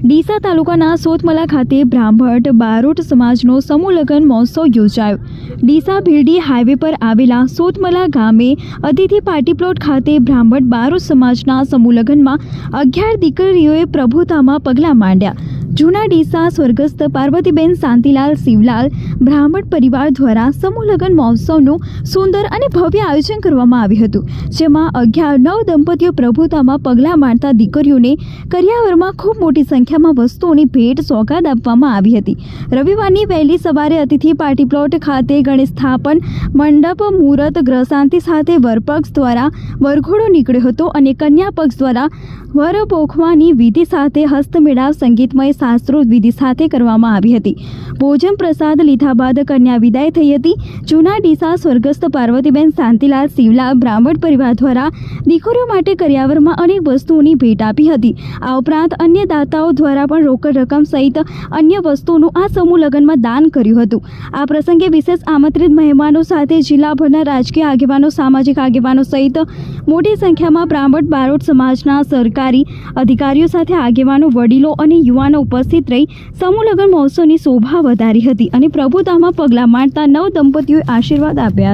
ડીસા તાલુકાના સોતમલા ખાતે બ્રાહ્મણ બારોટ સમાજનો સમૂહ લગ્ન મહોત્સવ યોજાયો। ડીસા ભીલડી હાઈવે પર આવેલા સોતમલા ગામે અતિથિ પાર્ટી પ્લોટ ખાતે બ્રાહ્મણ બારોટ સમાજના સમૂહ લગ્નમાં 11 દીકરીઓએ પ્રભુતામાં પગલાં માંડ્યા। જૂના ડીસા સ્વર્ગસ્થ પાર્વતીબેન શાંતિલાલ શિવલાલ બ્રાહ્મણ પરિવાર દ્વારા સમૂહ લગ્ન મહોત્સવનું સુંદર અને ભવ્ય આયોજન કરવામાં આવ્યું હતું, જેમાં 11 નવ દંપતીઓ પ્રભુતામાં પગલાં માંડતા દીકરીઓને કરિયાવરમાં ખૂબ મોટી સંખ્યામાં વસ્તુઓની ભેટ સોગાદ આપવામાં આવી હતી। રવિવારની વહેલી સવારે અતિથિ પાર્ટી પ્લોટ ખાતે ગણેશ સ્થાપન મંડપ મુહૂર્ત ગ્રહશાંતિ સાથે વરપક્ષ દ્વારા વરઘોડો નીકળ્યો હતો અને કન્યા પક્ષ દ્વારા વર પોખવાની વિધિ સાથે હસ્તમેળાવ સંગીતમય શાસ્ત્રોક્ત વિધિ સાથે કરવામાં આવી હતી। ભોજન પ્રસાદ લીધા બાદ કન્યા વિદાય થઈ હતી। જૂના ડીસા સ્વર્ગસ્થ પાર્વતીબેન શાંતિલાલ શિવલાલ બ્રાહ્મણ પરિવાર દ્વારા દીકરીઓ માટે કરિયાવરમાં અનેક વસ્તુઓની ભેટ આપી હતી। આ ઉપરાંત અન્ય દાતાઓ દ્વારા પણ રોકડ રકમ સહિત અન્ય વસ્તુઓનું આ સમૂહ લગ્નમાં દાન કર્યું હતું। આ પ્રસંગે વિશેષ આમંત્રિત મહેમાનો સાથે જિલ્લાભરના રાજકીય આગેવાનો, સામાજિક આગેવાનો સહિત મોટી સંખ્યામાં બ્રાહ્મણ બારોટ સમાજના સરકારી અધિકારીઓ સાથે આગેવાનો, વડીલો અને યુવાનો ઉપસ્થિત રહી સમૂહ લગ્ન મહોત્સવની શોભા વધારી હતી અને પ્રભુતામાં પગલાં માંડતા નવ દંપતીઓએ આશીર્વાદ આપ્યા।